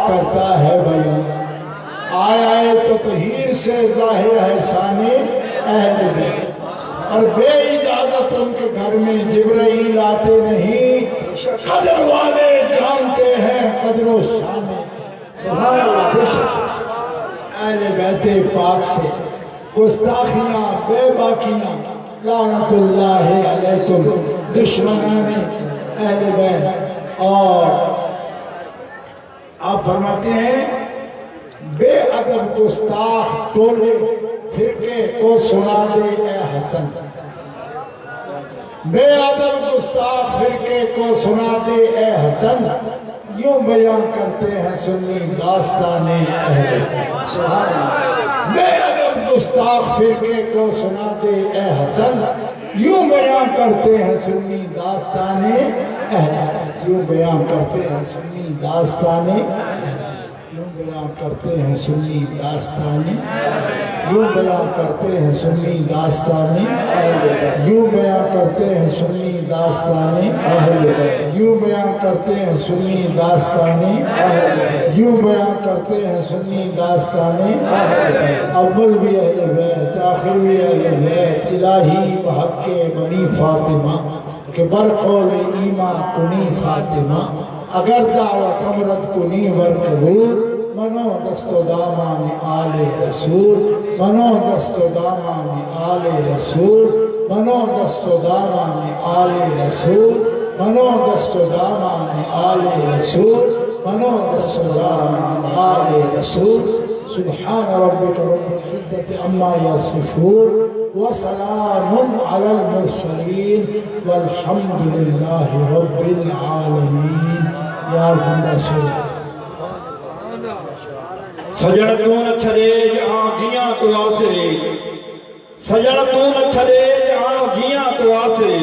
करता है बयान आए ततहीर से जाहिर है शाने अहले बैत और बेइजाजत उनके घर में जिब्राइल आते नहीं। कदर वाले जानते हैं कदर व शाने सुभान अल्लाह। अहले बैत पाक से गुस्ताखियां बेबाकियां लानतुल्लाह अलैकुम दुश्मनाने अहले बैत। और आप फरमाते हैं बेअदब गुस्ताख टोले फिरके को सुना दे ए हसन, बेअदब गुस्ताख फिरके को सुना दे ए हसन, यूं बयान करते हैं सुन्नी दास्ताने अहले। बेअदब गुस्ताख फिरके को सुना दे ए हसन, यूं बयान करते हैं सुन्नी दास्ताने अहले। यूं बयान करते हैं सुन्नी दास्ताने, यूं बयान करते हैं सुन्नी दास्ताने, यूं बयान करते हैं सुन्नी दास्ताने, यूं बयान करते हैं सुन्नी दास्ताने, यूं बयान करते हैं सुन्नी दास्ताने, यूं बयान करते हैं सुन्नी दास्ताने। अव्वल भी अहले बैत आखिर भी अहले बैत इलाही बहक़ बनी फातिमा के बरक़ौल ईमा कुनी फातिमा अगर दावत अमरत कुनी वर कबूल मनो दस्तो दामान आले रसूल, मनो दस्तो दामान आले रसूल, मनो दस्तो दामान आले रसूल, मनो दस्तो दामान आले रसूल, मनो दस्तो दामान आले रसूल। सुब्हान रब्बिक रब्बिल इज्जति अम्मा यसिफून व सलामुन अलल मुरसलीन वल्हम्दुलिल्लाहि रब्बिल आलमीन। या जिंदा सजण तू न छॾे जियां तू आसिरे, सजण तू न छॾे जियां तू आसिरे,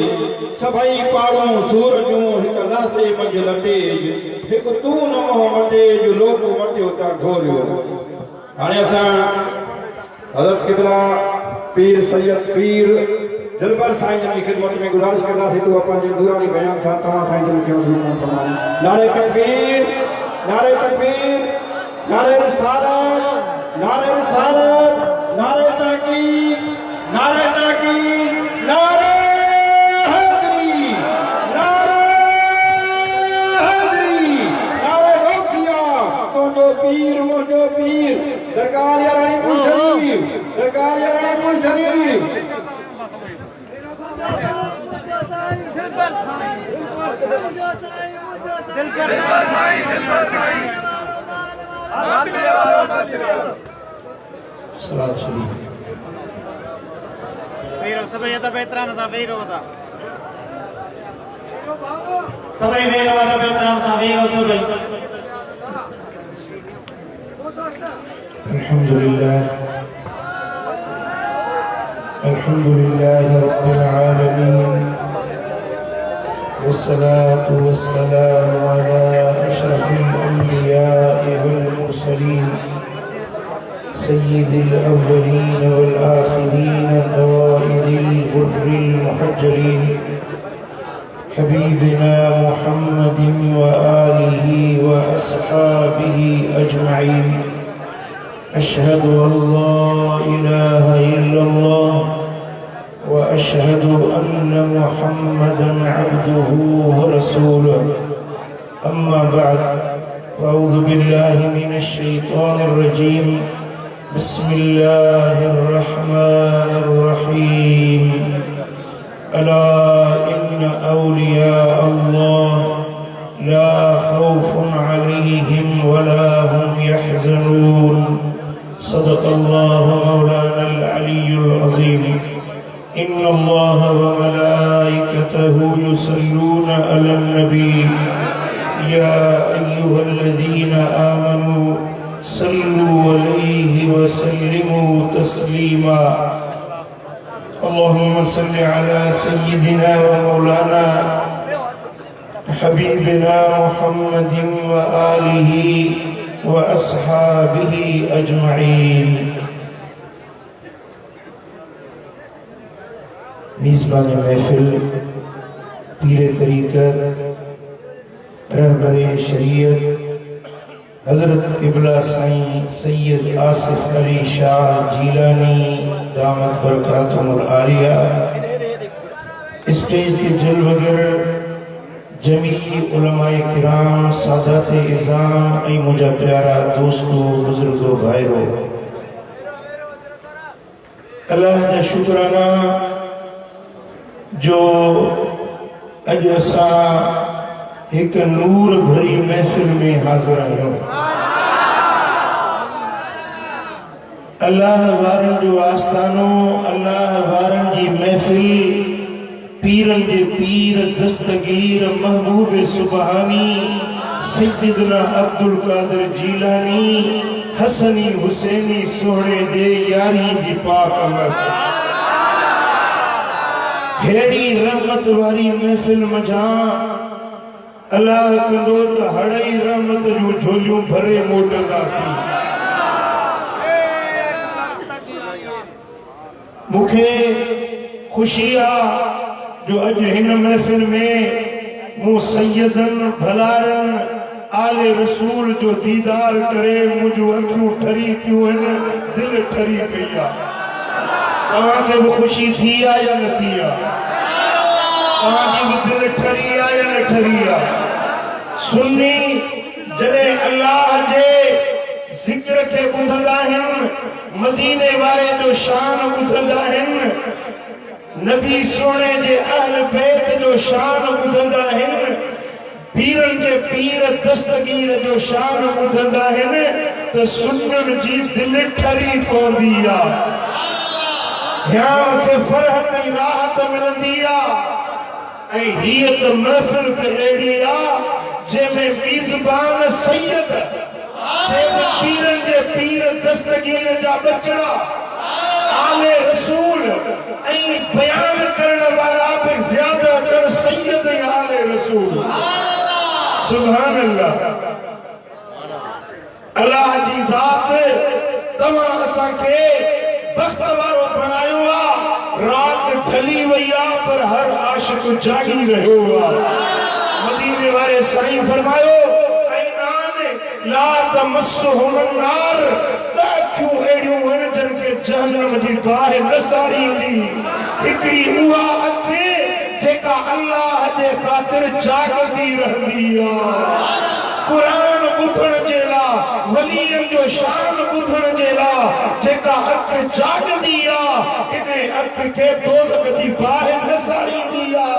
सभई पाड़ूं सूरजूं हिक लासे मंझि लटे, हिकु तू न मोह मटे जो लोक मटियो ता घोरियो। हाणे असां हज़रत क़िबला पीर सैयद पीर दिलबर साईं जी ख़िदमत में गुज़ारिश कंदासीं तो पंहिंजे नूरानी बयान सां तव्हां साईं दिल खे वसूल फरमायो। नारे तकबीर, नारे तकबीर, नारे रिसालत, नारे रिसालत, नारे तहक़ीक़, नारे तहक़ीक़, नारे हैदरी, नारे हैदरी, नारे गौसिया। तुंहिंजो पीर मुंहिंजो पीर दरगाह यारानी पुर शरीफ, दरगाह यारानी पुर शरीफ। सलात शरीफ सबै यता बेतराम सा वेरो वता सबै वेरो वता बेतराम सा वेरो सबै। अल्हम्दुलिल्लाह अल्हम्दुलिल्लाह रब्बिल आलमीन वस्सलातु वस्सलामु अला अशरफिल अंबिया'i वल मुरसलीन सय्यिदिल अव्वलीन वल आखिरीन क़ाइदिल गुर्रिल मुहज्जलीन हबीबिना मुहम्मदिन व आलिहि व अस्हाबिहि अजमईन। अशहदु अल्ला इलाहा इल्लल्लाह व अशहदु अन्न मुहम्मदन अब्दुहु व रसूलुहु। अम्मा बअद फ़अऊज़ु बिल्लाहि मिनश शैतानिर रजीम। बिस्मिल्लाहिर रहमानिर रहीम। अला इन्न औलिया अल्लाह ला खौफुन अलैहिम वला हुम यहज़नून। सदक़ल्लाहु मौलानल अलियुल अज़ीम। इन्नल्लाह व मलाइकतहु युसल्लूना अलन नबी या अय्युहल्लज़ीना आमनू सल्लू अलैहि व सल्लिमू तस्लीमा। अल्लाहुम्मा सल्लि अला सय्यिदिना व मौलाना हबीबिना मुहम्मदिन व आलिहि व अस्हाबिहि अजमईन। मेज़बान महफिल, पीर तरीक़त, रहबर शरीयत हज़रत क़िबला साईं सैयद आसिफ अली शाह जीलानी दामत बरकातुहुल आलिया, स्टेज के जलवगर जमी उलमाए किराम, सादात इज़ाम ऐं मुझा प्यारा दोस्तों, बुजुर्गो, भाइरो, अल्लाह जा शुक्राना जो अज असा एक नूर भरी महफिल में हाजिर आहियूं। अल्लाह वारन जो आस्थानो, अल्लाह वारन जी महफिल, पीरन जे पीर दस्तगीर महबूब सुबहानी सैयदना अब्दुल कादिर जीलानी हसनी हुसैनी सोहणे जे यारी जी पाक महफिल, हेड़ी रहमत वारी महफिल मझा अल्लाह कंदो त हड़ई रहमत जो झोलियूं भरे मोटंदासीं। मुखे खुशी आ जो अज हिन महफिल में मु सैयदन भलारन आले रसूल जो दीदार करे मुझो अखियूं ठरी पियूं आहिनि, दिल ठरी पई आ। तव्हांखे बि खुशी थी आ या न थी आ? तव्हांजी बि दिल ठरी आ या न ठरी आ? सुन्नी जॾहिं अल्लाह जे ज़िक्र खे ॿुधंदा आहिनि, मदीने वारे जो शान ॿुधंदा आहिनि, नबी सोने जे अहल बैत जो शान ॿुधंदा आहिनि, पीरन के पीर दस्तगीर जो शान ॿुधंदा आहिनि, त सुन्नियुनि जी दिल ठरी पवंदी आ। हियां खे फरहत ऐं राहत मिलंदी आ। ऐं हीअ त महफिल बि अहिड़ी आ जंहिंमें मेज़बान सैयद, जंहिंमें पीरन जे पीर दस्तगीर जा बचड़ा, आले रसूल ऐं बयान करण वारा बि ज़्यादातर सैयद ऐं आले रसूल। सुभान अल्लाह। अल्लाह जी ज़ात तव्हां असांखे बख़्त वारो बणायो आ। रात ढली वई आ पर हर आशिक जागी रहियो आ। मदीने वारे साईं फरमायो, ऐनान ला तमस्सुहुम नार, अखियूं अहिड़ियूं आहिनि जिन खे जहन्नम जी बाहि न साड़ींदी। हिकिड़ी उहा अखि जेका अल्लाह जे ख़ातिर जागदी रहंदी आ। कुरान ॿुधण जे लाइ, वलीअनि जो शान ॿुधण जे लाइ जेका अखि जागदी आ, इन अखि खे दोज़ख जी बाहि न साड़ींदी आ।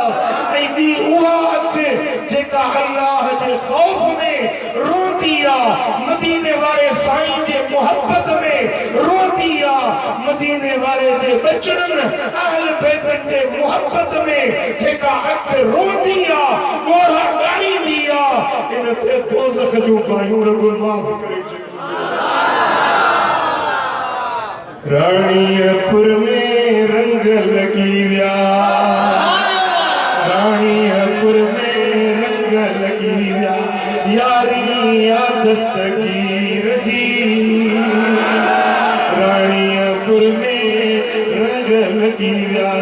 ऐं ॿी उहा अखि जेका अल्लाह जे ख़ौफ में रोती आ, मदीने वारे साईं जे मोहब्बत में रोती आ, मदीने वारे जे बचड़नि अहल बैतन जे मोहब्बत में जेका अखि रोती आ, ॻोढ़ा ॻाड़ींदी आ, इन ते दोज़ख जूं बाहियूं रब माफ़ करे छॾियो। राणीअपुर में रंग लगी विया, राणीअपुर में रंग लगी विया, यारी आ दस्तगीर जी। राणीअपुर में रंग लगी विया,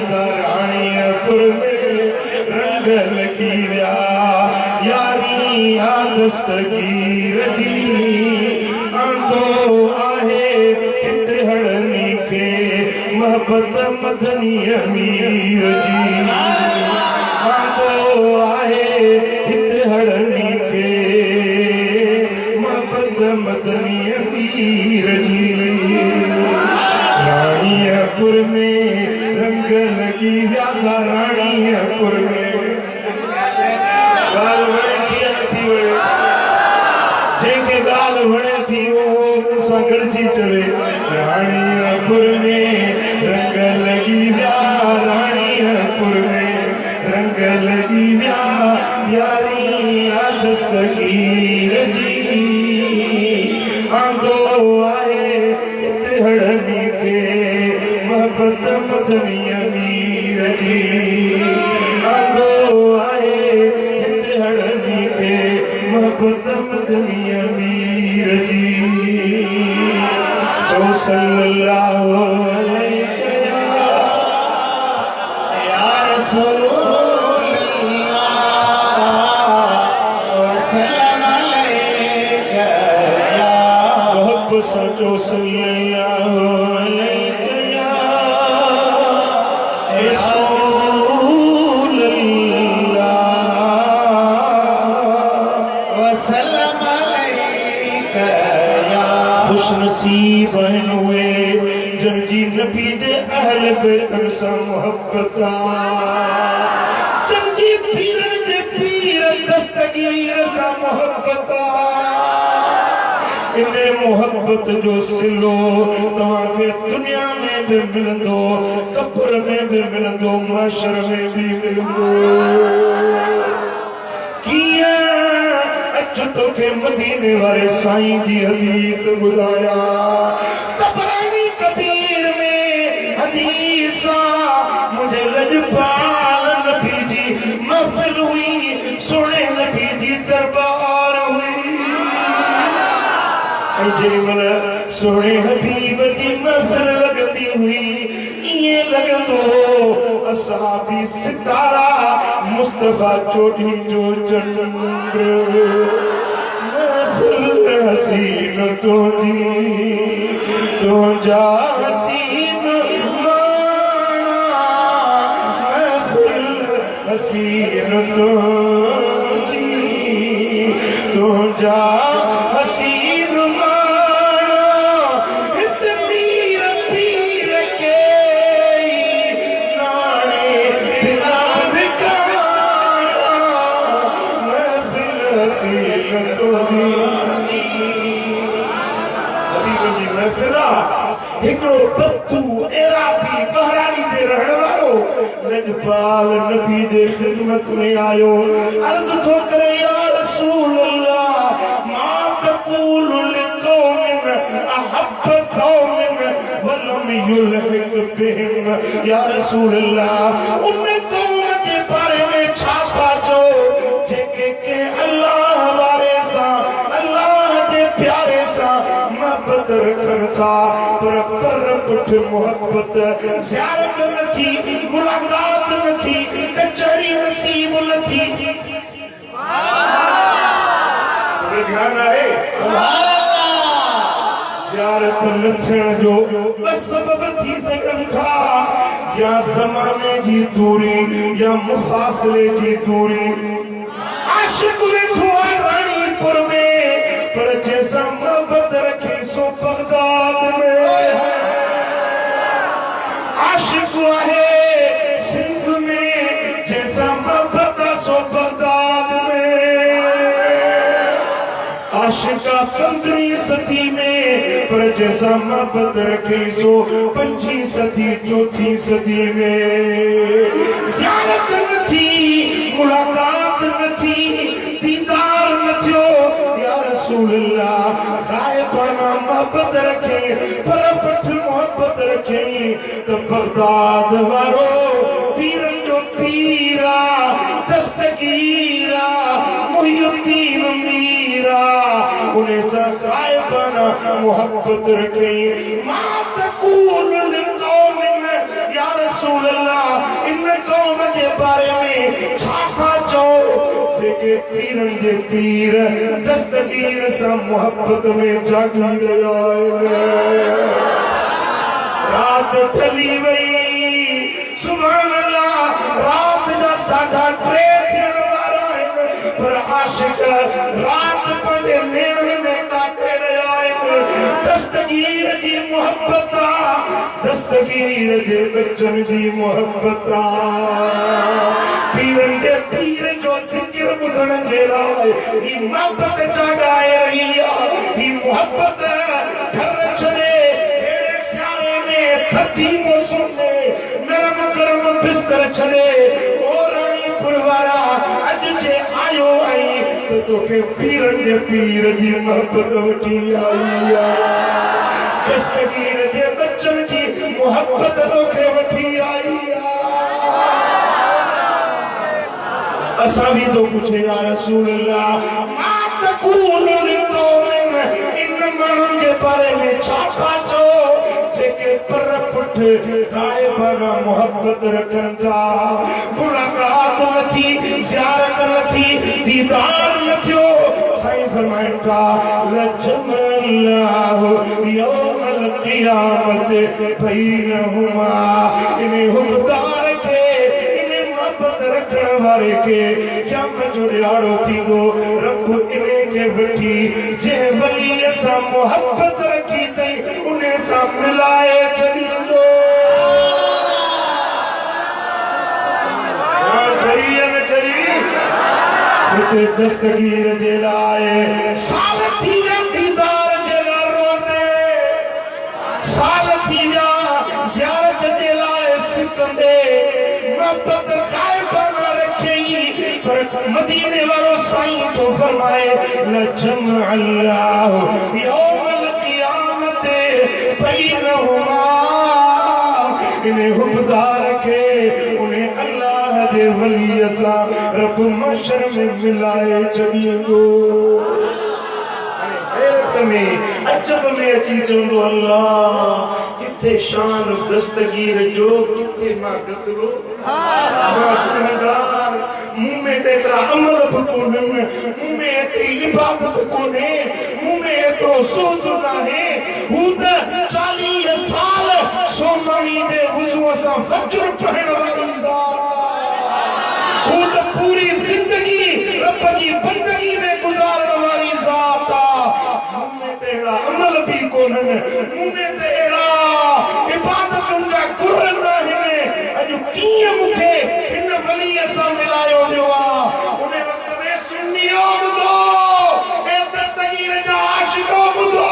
राणीअपुर में रंग लगी विया, यारी आ दस्तगीर जी। आंदो आहे हिते हड़नी खे मोहब्बत मदनी अमीर जी। आंदो आहे हिते हड़नी खे मोहब्बत मदनी अमीर जी। राणीअपुर में रंग लगी विया, राणीअपुर में गाल वणे थी नथी वणे, जंहिंखे गाल वणे थी उहो मूंसां गॾिजी चवे। राणीअपुर में रंग लगी विया, राणीअपुर में रंग लगी विया, यारी आ दस्तगीर जी। आंदो आहे हिते हड़नी खे मोहब्बत मदनी अमीर जी आंदो आए हड़नी पे मोहब्बत मदनी अमीर जी जो सल्लल्लाहु अलैहि या रसूलल्लाह वसल्लम अलैका या मोहब्बत सजो सल्लल्लाहु अलैहि या रसूलल्लाह वसल्लम अलैका या खुश नसीब हुए जनजी नबी दे अहल बेतन सा मोहब्बत जनजी पीरन दे पीर दस्तगीर सा मोहब्बत इन्हें मोहब्बत जो सिलो तव्हांखे दुनिया में भी मिलंदो कब्र में भी मिलंदो महशर में भी मिलंदो किया अचो तोखे मदीने वाले साईं जी हदीस बुलाया तबरानी कबीर में हदीसा मुझे लजपाल नबी जी महफिल हुई सोने नबी जी दरबार हुई जेमल सोने हबीब जी महफिल लगती हुई ये लगंदो असहाबी सितारा मुस्तफा चोटी जो चंद्र महफिल हसीन तो जी तो जा हसीन माना महफिल हसीन तो जी तो जा हसीन लजपाल नबी दे खिदमत में आयो अर्ज तो करे या रसूल अल्लाह मा तकूल लिकौमिन अहब्ब कौमिन वलम युलहिक बिहिम या रसूल अल्लाह उन्हें कौम के बारे में छा चो जेके के अल्लाह वारे सा अल्लाह दे प्यारे सा मोहब्बत रखन था पर पुठ मोहब्बत ज़ियारत न थी मुलाकात न थी कचहरी नसीब न थी ध्यान आए ज़ियारत न थियण जो सबब थी सघन था या ज़माने जी दूरी या मुफासिले जी दूरी आशिक वेठो आहे रानीपुर में पर जैसा मोहब्बत रखे सो बगदाद में आशिक है सिंध में जैसा मोहब्बत सो बगदाद में आशिका 15वीं सदी में पर जैसा मोहब्बत रखे सो 25वीं सदी 4थी सदी में ज़ियारत न थी मुलाकात न थी दीदार न थियो या रसूल अल्लाह गायबाना मोहब्बत रखे पर पठ मोहब्बत रखे तो बगदाद वारो पीरन जो पीरा दस्तगीरा मुहियुद्दीन मीरा उन्हें सा गायबाना मोहब्बत रखे मा तकूल लिकौमिन या रसूल अल्लाह इन कौम के बारे में छा चो जेके पीरन जे पीर दस्तगीर सा मोहब्बत में जागी गया रात ढली वई सुभान अल्लाह रात जा 3:30 थियण वारा आहिनि पर आशिक रात पंहिंजे नेणन में काटे रहिया आहिनि दस्तगीर जी मोहब्बत दस्तगीर जे बच्चन जी मोहब्बत पीरन जे पीर जो जिक्र ॿुधण जे लाइ ही मोहब्बत जाॻाए रही आहे ही मोहब्बत घर छॾे अहिड़े सियारे में थधी मौसम में नरम गरम बिस्तर छॾे ओ रानीपुर वारा अॼु जे आयो आई त तोखे पीरन जे पीर जी मोहब्बत वठी आई आहे दस्तगीर जे बच्चन जी मोहब्बत तोखे वठी आई आहे असा भी तो पूछे या रसूल अल्लाह मा तकून लिकौमिन इन माण्हुनि जे बारे में छा चो जेके पर पुठ गायबना मोहब्बत रखनि था मुलाकात न थी ज़ियारत न थी दीदार न थियो साईं फरमाइनि था लजमल्लाहु यौमल क़ियामत बैनहुमा इन हुबदार के इन मोहब्बत रखण वारे के क़यामत जो ॾियारो थींदो रब इने के वठी जे वली सां मोहब्बत रखी अथई उन सां मिलाए छॾींदो दस्तगीर जे लाए साल थी विया दीदार जे लाइ रोने साल थी विया ज़ियारत जे लाइ सिकंदे मोहब्बत ग़ाइबाना रखी पर मदीने वारो साईं तो फरमाए लजमअल्लाहु यौमल क़ियामत बैनहुमा इन्हें हुबदार के उन्हें अल्लाह जे वली सा रब मशर में मिलाए छॾींदो हैरत में अजब में अची चवंदो अल्लाह किथे शान दस्तगीर जो किथे मां गदरो मां गुनहगार मुंह में एतिरा अमल बि कोन्हनि मुंह में एतिरी इबादत कोन्हे मुंह में एतिरो सोज़ नाहे हू त 40 साल सोमणी जे वुज़ूअ सां फज्र पढ़ण वारी ज़ात हू त पूरी ज़िंदगी रब जी बंदगी में गुज़ारण वारी ज़ात मुंह में त अहिड़ा अमल बि कोन्हनि मुंह में त अहिड़ा इबादतुनि जा गुर नाहिनि अॼु कीअं मूंखे हिन वलीअ सां मिलायो वियो आहे उन वक़्त में सुन्नियो ॿुधो ऐं दस्तगीर जा आशिको ॿुधो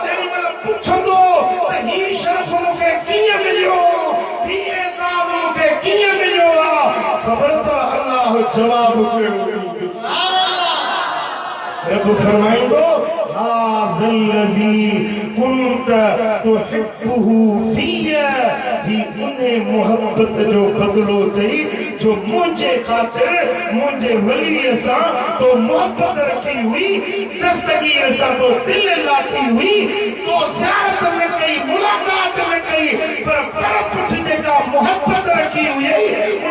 जेॾी महिल पुछंदो त ही शरफ़ मूंखे कीअं मिलियो ही एज़ाज़ मूंखे कीअं मिलियो आहे ख़बर अथव अल्लाह जवाब कहिड़ो रब फरमाईंदो हाज़ल्लज़ी कुन्त तुहिब्बुहु फ़िया ही उन्हें मोहब्बत जो बदलो थई जो मुझे खातिर मुझे वली सां तो मोहब्बत रखी हुई दस्तगीर सां तो दिल लाती हुई तो ज़ियारत में कई मुलाकात में कई पर पुठ जेका मोहब्बत रखी हुई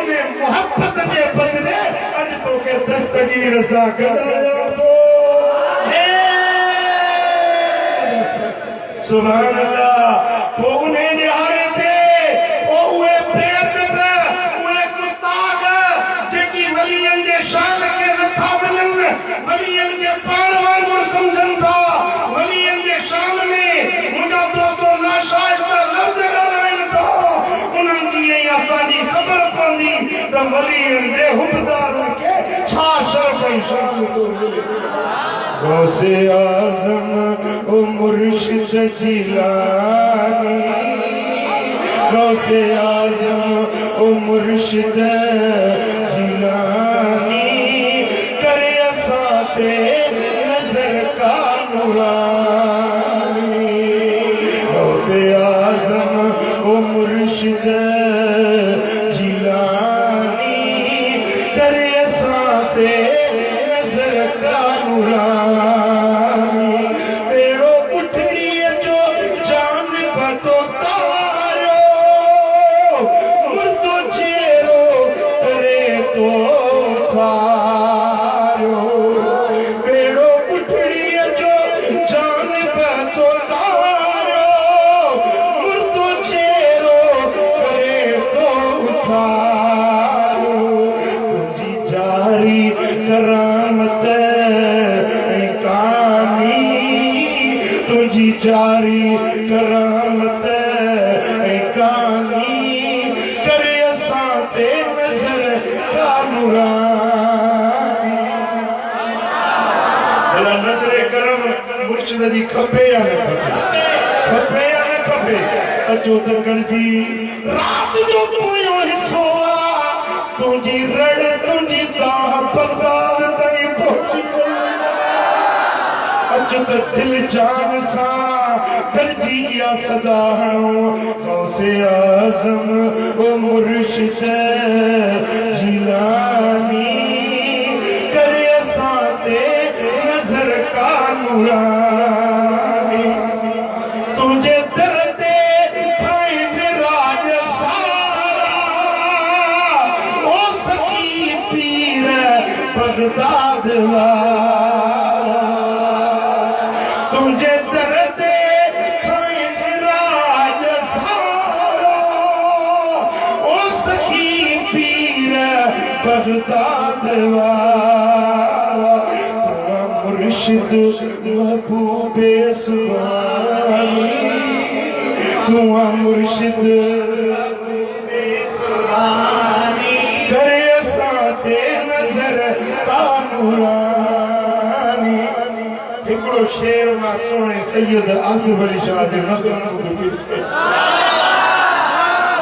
उन्हें मोहब्बत जे बदले अज तो के दस्तगीर सां गॾाया तो सुभान अल्लाह वो उन्हें निहारे थे वो हुए बेअदब हुए गुस्ताख जेकी वलियन जे शान के नथा मिलन वलियन के पाण वांगुर समझन था वलियन जे शान में मुंहिंजा दोस्तो नाशाइस्ता लफ़्ज़ ॻाल्हाइनि था उन्हनि जी ऐं असांजी ख़बर पवंदी त वलियन जे हुबदारनि खे छा शरफ़ ऐं शान थो मिले गौसे आज़म ओ मुर्शिद जिलानी गौसे आज़म ओ मुर्शिद जिलानी करे असां ते नज़र का नूरानी गौसे आज़म ओ मुर्शिद जिलानी करे असां ते नज़र का नूरानी बेड़ो उठड़ीअ जो जान बतो तारो मुर्दो चेरो करे तो थारो बेड़ो उठड़ीअ जो जान बतो तारो मुर्दो चेरो करे तो थारो तुझी जारी करामत तुझी जारी करामत कहानी करे असां ते नज़र का नूरानी भला नज़र करम मुर्शिद जी खपे या न खपे खपे या न खपे अचो त गणजी रात जो पोयों हिस्सो तुझी रड़ तुझी दाह बगदाद ताईं पहुची अचुत दिल जान सा गरजी या सदा हणो गौसे आज़म ओ मुर्शिद जिलानी नूरानी तुझे दरते खाइन राज सारा ओ सकी पीर बगदाद वाला तुझे दरते खाइन राज सारा ओ सकी पीर बगदाद वाला मुर्शिद महबूबे सुबानी तू मुर्शिद करे साथे नजर कानूरानी हिकड़ो शेर मां सोने सैयद आसिफ अली शाह दे नजर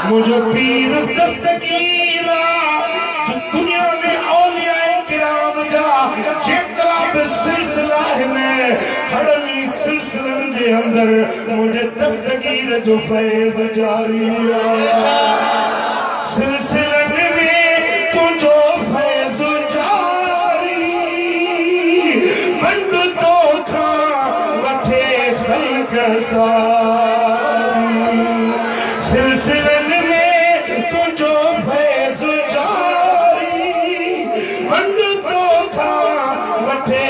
मुझे पीर दस्तगीरा जो दुनिया में औलियाए किराम जा जेतरा बि सिलसिला है हड़नी सिलसिलन जे अंदर मुझे दस्तगीर जो फैज़ जारी सिलसिलन में तुझो फैज़ जारी बंद तो था वठे खल्क सारी सिलसिलन में तुझो फैज़ जारी बंद तो था वठे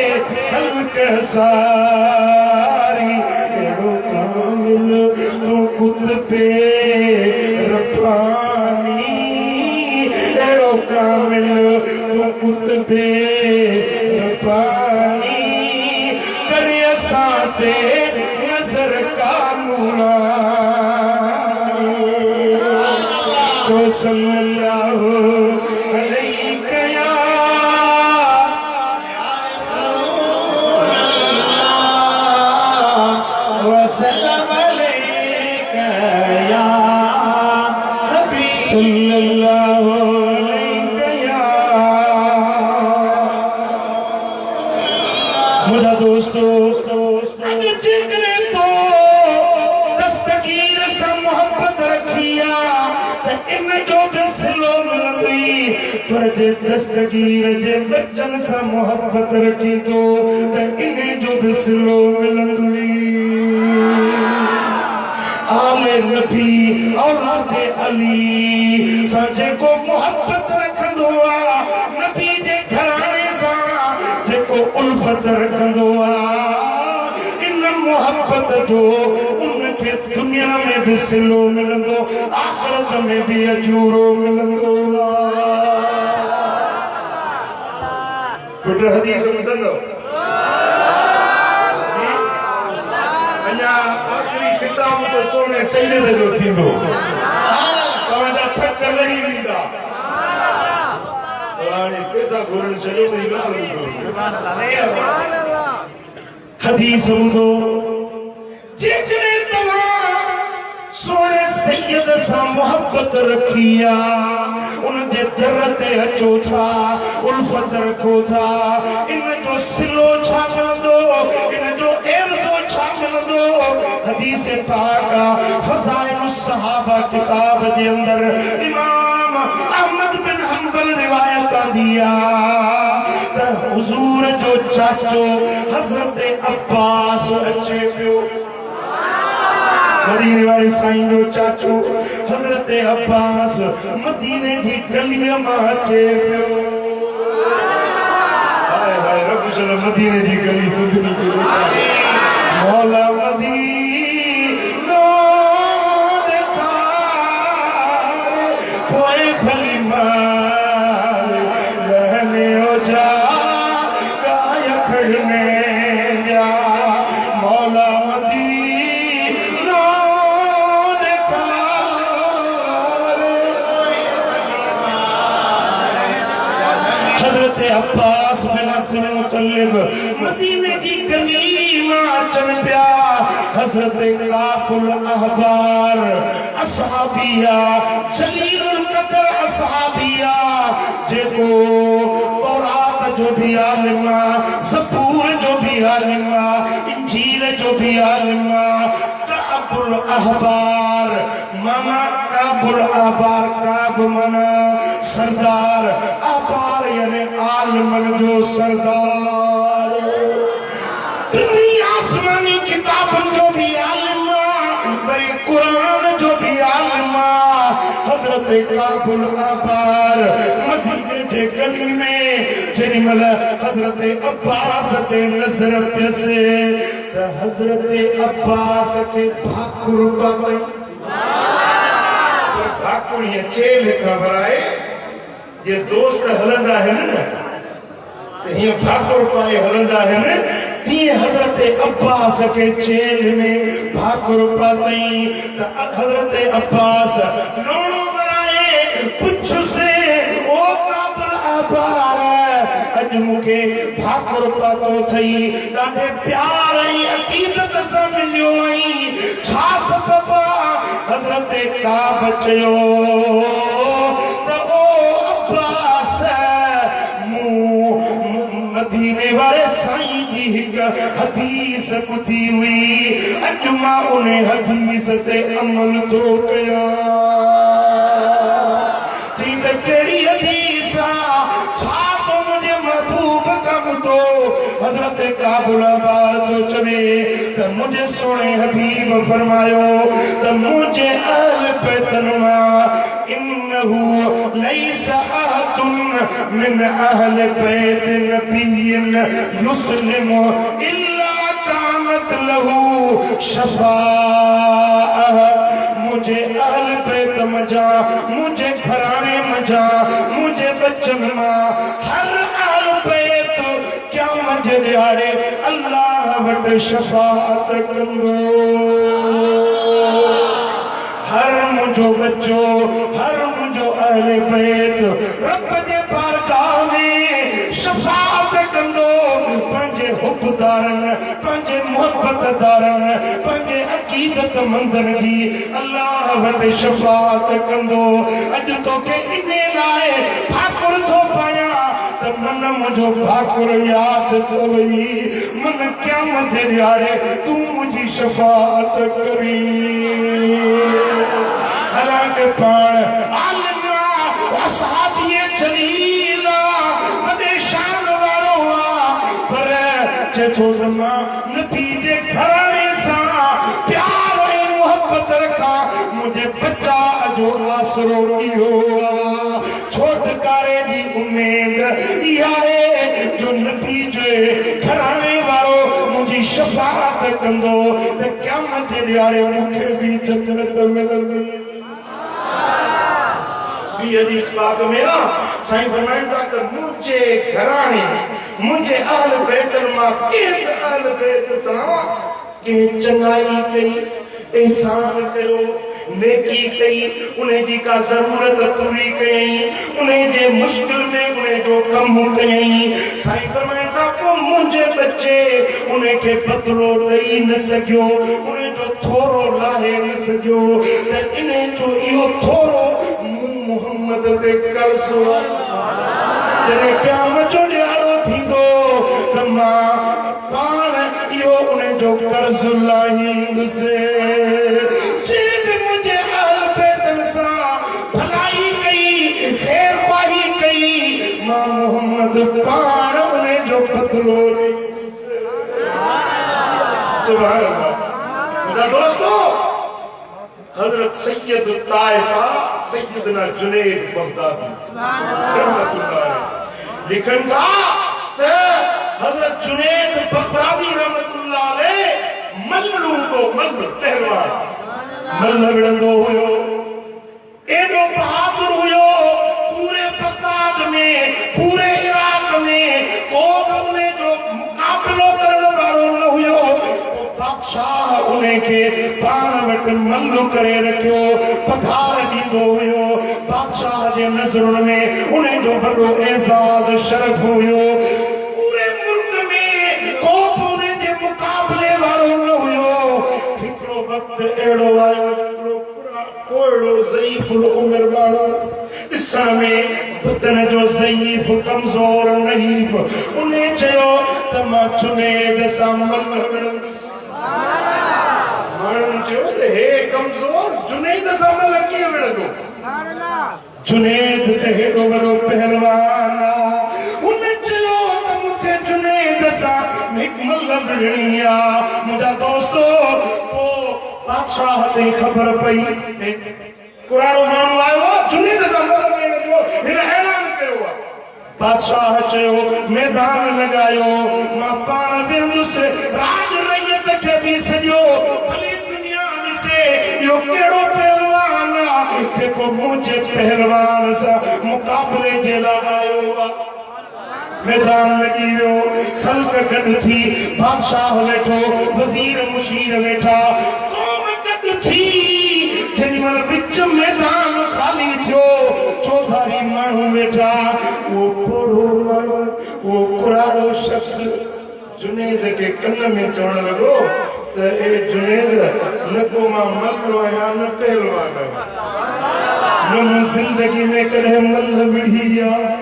खल्क सारी एड़ो कामिल तू खुद पे रब्बानी एड़ो कामिल तू खुद पे रब्बानी करे साथे नजर का नूरानी जो सल्लल्लाहु अलैहि या वसल्लम अलैका या हबीब सल्लल्लाहु अलैहि या मुझा दोस्तों अगर जितने तो दस्तगीर से मोहब्बत रखिया तो इन जो भी सिलो मिलंदी पर जे दस्तगीर जे बच्चन से मोहब्बत रखी तो इन जो भी सिलो मिलंदी आले नबी औलाद अली साजे को मोहब्बत रखंदो आ नबी जे घराने सा जे को उल्फत रखंदो आ इन मोहब्बत जो उनके दुनिया में भी सिलो मिलंदो आखिरत में भी अजूरो मिलंदो पुट हदीस ॿुधंदो अञा आख़िरी ख़िताब तो सोने सैयद जो थींदो तव्हांजा थक लही वेंदा हाणे पैसा घुरण छॾियो मुंहिंजी ॻाल्हि ॿुधो हदीस ॿुधो जेकॾहिं तव्हां सोने सैयद सां मोहब्बत रखिया उन जे दर ते अचो था उल्फत रखो था इन जो सिलो छा मिलंदो इन जो एवज़ो छा मिलंदो हदीस पाक फज़ाइल सहाबा किताब जे अंदर इमाम अहमद बिन हंबल रिवायत दिया त हुजूर जो चाचो हज़रत अब्बास अचे पियो मदीने वाले साईं जो चाचो हज़रत अब्बास मदीने जी गलीअ मां अचे पियो हाय हाय रब जल मदीने जी गली सभिनी खे मौला मदीनो ॾेखार पोइ भली मार रहने ओ जा गाय खड़ने जा मौला मदीनो ॾेखार हज़रत अब्बास बिन अब्दुल मुत्तलिब मदीने जी गली मां अचनि पिया हज़रत काबुल अहबार असहाबिया जलीलुल क़द्र असहाबिया जेको तौरात जो भी आलिम ज़बूर जो भी आलिम इंजील जो भी आलिम काबुल अहबार माना काबुल अहबार काब माना सरदार अहबार यानी आलिमन जो सरदार दुनिया किताब जो भी आलिमा वरी कुरान जो भी आलिमा हजरत काबुल आबार मदीने जे गली में जेडी मल हजरत अब्बास से नजर पिसे त हजरत अब्बास के भाकुर पाई भाकुर ये चेल खबर आए ये दोस्त हलंदा है ना ये भाकुर पाए हलंदा है ना तीन हजरत अब्बास के चेल में भाकुर पाई हजरत अब्बास नौनो बनाए पुछ से ओ काबुल आबार अज मुके भाकुर पातो थई ॾाढे प्यार ऐं अक़ीदत सां मिलियो ऐं छा सबब हजरत काब चयो त ओ अब्बास मदीने वाले साईं जी हिक हदीस ॿुधी हुई अॼु मां उन हदीस ते अमल थो कयां चई त कहिड़ी हदीस आहे छा तो मुंहिंजे महबूब कम तो हजरत काबुल आबार जो चवे त मुंहिंजे सोणे हबीब फरमायो त मुंहिंजे अहल बैतन मां इन्नहु लैस अहदुन मिन अहल बैत नबिय्यिन युस्लिमु इल्ला कानत लहू शफाअह मुझे अहल बैत मजा मुझे घराने मजा मुझे बच्चन मां हर अहल बैत क्या मजे दिहाड़े अल्लाह वट शफाअत कंदो हर मुझो बच्चो हर मुझो अहले बैत रब जे बारगाह में शफाअत कंदो पंहिंजे हुबदारन पंहिंजे मोहब्बतदारन पंहिंजे अक़ीदत मंदन जी अल्लाह वट शफाअत कंदो अॼु तोखे इने लाइ भाकुर थो पायां त मन मुंहिंजो भाकुर यादि कवई मन क़यामत जे ॾियारे तूं मुंहिंजी शफाअत करी हालांकि पाण आलिमा असहाबीए जलीला वॾे शान वारो आहे पर चएथो त मां नबी जे घराणे सां प्यार ऐं मोहब्बत रखां मुंहिंजे बचा जो आसरो इहो आहे छोटकारे जी उमेद इहा आहे जो नबी जे घराणे वारो मुंहिंजी शफाअत कंदो त क़यामत जे ॾियारे मूंखे बि जन्नत मिलंदी भी हदीस पाक में आ साईं फरमाइंदा त मुझे घराने मुझे अहल बैत मां के अहल बैत सां के चंगाई कई एहसान कयो नेकी कई उन्हें जी का जरूरत पूरी कई उन्हें जे मुश्किल में उन्हें जो कम कई साईं फरमाइंदा को मुझे बच्चे उन्हें के बदलो नहीं न सकियो उन्हें जो थोरो लाहे न सकियो त इन्हें जो इहो थोरो मोहम्मद ते कर्ज़ो जने क़यामत जो ॾियारो थींदो त मां पाण इहो उन जो कर्ज़ लाहींदुसि जे मुंहिंजे अहल बैतन सां भलाई कई ख़ैर ख़्वाही कई मां मोहम्मद पाण उन जो बदलो ॾींदुसि सुभान अल्लाह मुंहिंजा दोस्तो हजरत सैयद ताइफा सैयदना जुनैद बगदादी रहमतुल्लाह अलैह लिखन था त हजरत जुनैद बगदादी रहमतुल्लाह अलैह मल्लू को मल्ल पहलवान मल्ल विड़ंदो हुयो एडो बहादुर हुयो पूरे बगदाद में पूरे इराक में को उन्हें जो मुकाबलो करण वारो न हुयो बादशाह उन्हें के पाण वट मल्लु करे रखियो पधार ॾींदो हुयो बादशाह जे नज़रुनि में उन्हें जो वॾो एज़ाज़ शरफ़ हुयो पूरे मुल्क में को बि उन्हें जे मुकाबले वारो न हुयो हिकिड़ो वक़्तु अहिड़ो आयो कोड़ो ज़ईफ़ुल उमिर माण्हू ॾिसण में बदन जो ज़ईफ़ कमज़ोर नहीफ़ उन्हें चयो त मां जुनैद सां मल्ल विड़ंदुसि माण्हुनि चयो त हे कमज़ोर जुनैद सां मल्ल कीअं विड़ंदो जुनैद त हेॾो वॾो पहलवान आहे हुन चयो त मूंखे जुनैद सां हिकु मल्ल बिगड़िया मुझा दोस्तों वो बादशाह ते खबर पई कुरान मानो आयो जुनीद ज़माने में जो हिन ऐलान कयो बादशाह चयो मैदान लगायो मां पाण वेंदुसि राज रैयत खे बि सॼो भली दुनिया ॾिसे इहो कहिड़ो पहलवान आहे जेको मुंहिंजे पहलवान सां मुक़ाबले जे लाइ आयो आहे मैदान लगी वियो खल्क गॾु थी बादशाह वेठो वज़ीर मुशीर वेठा क़ौम गॾु थी जेॾीमहिल विच मैदान ख़ाली थियो चौधारी माण्हू वेठा वो पोड़ो माण्हू वो कुराड़ो शख्स जुनेद के कन में चवण लॻो त ए जुनेद न को मां मल्लो आहियां न पहलवान न मूं ज़िंदगी में कॾहिं मल विढ़ी आहे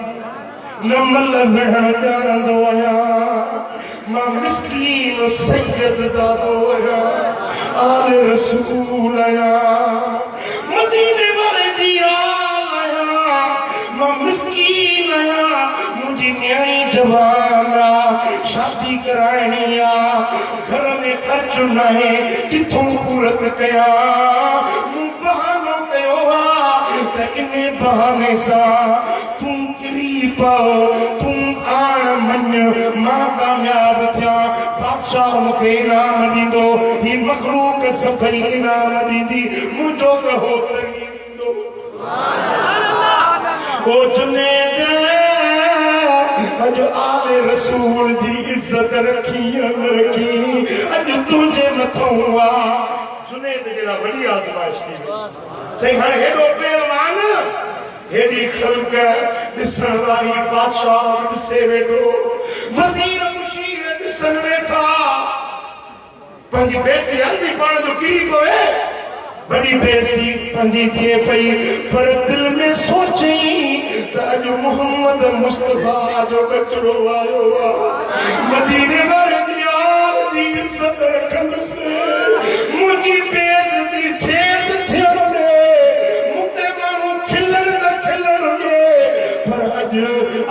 न मल विढ़ण ॼाणंदो आहियां मां मिस्कीन सैयद ज़ादो आहियां आल रसूल आहियां मदीने वारे जी आल आहियां मां मिस्कीन आहियां मुंहिंजी न्याणी जवान आहे शादी कराइणी आहे घर में ख़र्च न आहे किथों पूरत कयां मूं बहानो कयो आहे त इन बहाने सां तूं किरी पओ तूं आण मञ मां कामयाब थियां बादशाह मूंखे इनाम ॾींदो ही मखलूक सभई इनाम ॾींदी मुंहिंजो कहो तंगी ॾींदो ओ जुनेद अॼु आले रसूल जी इज़त रखी रखी अॼु तुंहिंजे मथां आहे जुनेद जहिड़ा वॾी आज़माइश थी सही हाणे हेॾो पहलवान हेॾी ख़ल्क ॾिसण वारी बादशाह ॾिसे वेठो वज़ीर मुशीर ॾिसण वेठा पंहिंजी बेइज़ती अर्ज़ी पाण जो किरी पवे बड़ी बेइज़ती पंहिंजी थिए पई पर दिल में सोचई त अॼु मोहम्मद मुस्तफा जो बचड़ो आयो आहे मदीने वारे जी आल जी इज़त रखंदुसि मुंहिंजी बेइज़ती थिए त थियण ॾे मूंखे माण्हू खिलण त खिलण ॾे पर अॼु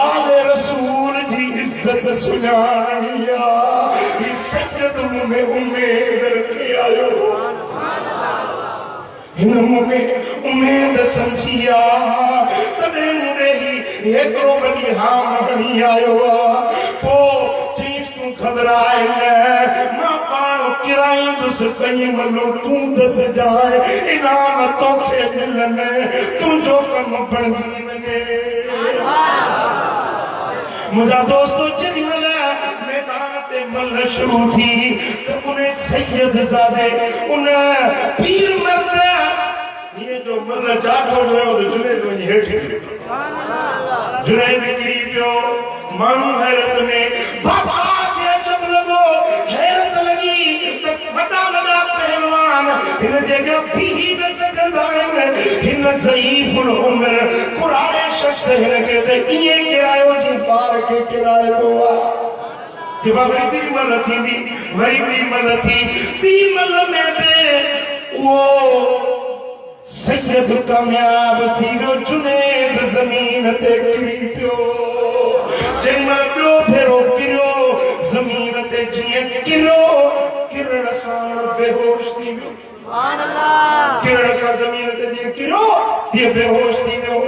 आले रसूल जी इज़त सुञाणी आहे ही सैयद में उमेद रखी आयो हिन में उमेद समझी आहे तॾहिं मूंखे ही हेतिरो वॾी हाम हणी आयो आहे पोइ चईंसि तूं घबराए न मां पाण किराईंदुसि कई मनो तूं दसि जाए इनाम तोखे मिलनि तुंहिंजो कमु बणजी वञे मुंहिंजा दोस्तो जेॾीमहिल मैदान ते मल शुरू थी त उन सैयद ज़ादे उन पीर मर्द ये जो मल जाठो हुयो त जुनेद वञी हेठि जुनेद किरी पियो माण्हू हैरत में बादशाह खे अजब लॻो हैरत लॻी त वॾा वॾा पहलवान हिन जॻह बीही न सघंदा आहिनि हिन ज़ईफ़ उमिरि कुराड़े शख़्स हिन खे त ईअं किरायो जी ॿार खे किरायो आहे कि वरी ॿी मल थींदी वरी ॿी मल थी ॿी मल में बि उहो सैयद कामयाब थी वियो जुनेद ज़मीन ते किरी पियो जेॾीमहिल ॿियो भेरो किरियो ज़मीन ते जीअं किरियो किरण सां बेहोश थी वियो किरण सां ज़मीन ते जीअं किरियो तीअं बेहोश थी वियो